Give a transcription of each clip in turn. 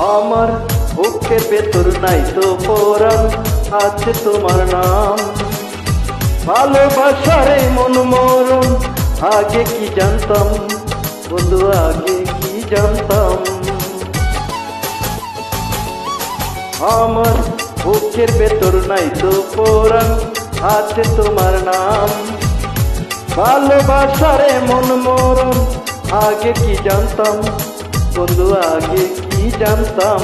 আমার বুকের ভেতর নাই তো পরাণ, আছে তোমার নাম। ভালোবাসার এই মন মরণ, আগে কি জানতাম বন্ধু, আগে কি জানতাম। আমার বুকের ভেতর নাই তো পরাণ, আছে তোমার নাম। ভালোবাসার এই মন মরণ, আগে কি জানতাম বন্ধু, আগে কি জানতাম।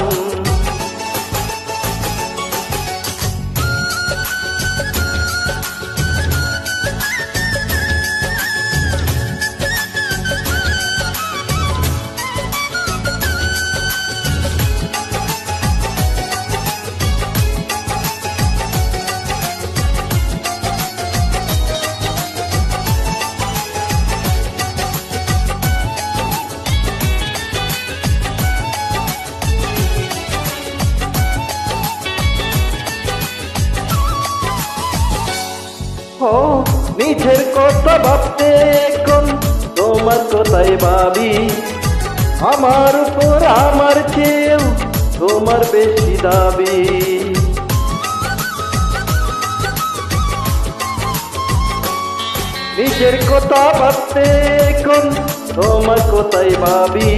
নিজের কথা ভাবতে এখন তোমার কথাই ভাবি। আমার উপর আমার চেয়েও তোমার বেশি দাবি। নিজের কথা ভাবতে এখন তোমার কথাই ভাবি।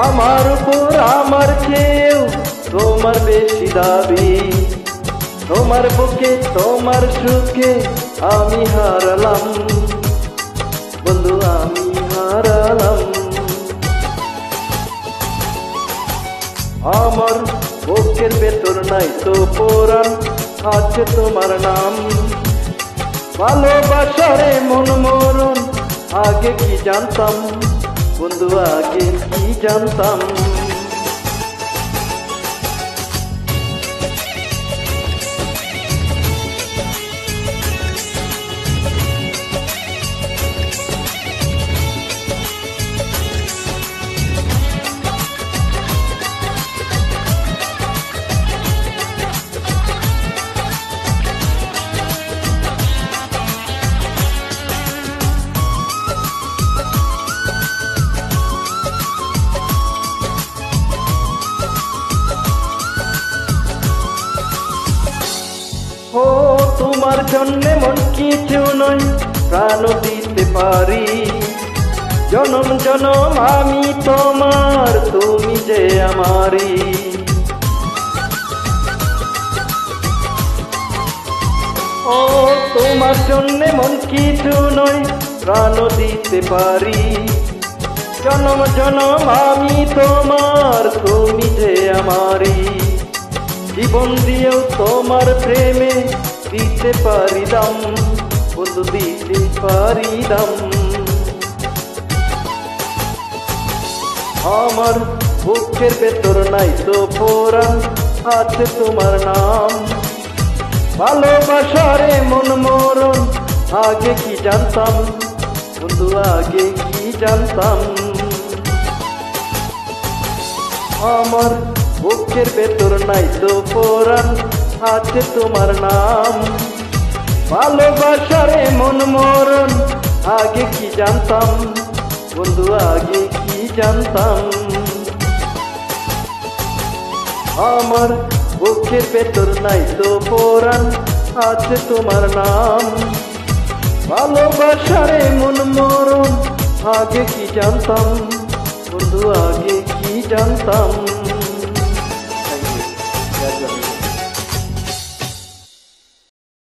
আমার উপর আমার চেয়েও তোমার বেশি দাবি। তোমার বুকে তোমার সুখে আমি হারালাম বন্ধু, আমি হারালাম। আমার বুকের ভেতর নাই তো পরাণ, আছে তোমার নাম। ভালোবাসার মন মরণ, আগে কি জানতাম বন্ধু, আগে কি জানতাম। ও তোমার জন্যে মন কিছু নয়, প্রাণ দিতে পারি। জনম জনম আমি তোমার, তুমি যে আমারি। ও তোমার জন্যে মন কিছু নয়, প্রাণ দিতে পারি। জনম জনম আমি তোমার, তুমি যে আমারি। জীবন দিয়েও তোমার প্রেমে দিতে পারি দাম বন্ধু, দিতে পারি দাম। আমার বুকের ভেতর নাই তো পরাণ, আছে তোমার নাম। ভালোবাসার মন মরণ, আগে কি জানতাম বন্ধু, আগে কি জানতাম। আমার বুকের ভেতর নাই তো পরাণ, আছে তোমার নাম। ভালোবাসার মন মরণ, আগে কি জানতাম বন্ধু, আগে কি জানতাম। আমার বুকের ভেতর নাই তো পরাণ, আছে তোমার নাম। ভালোবাসার মন মরণ, আগে কি জানতাম বন্ধু, আগে কি জানতাম।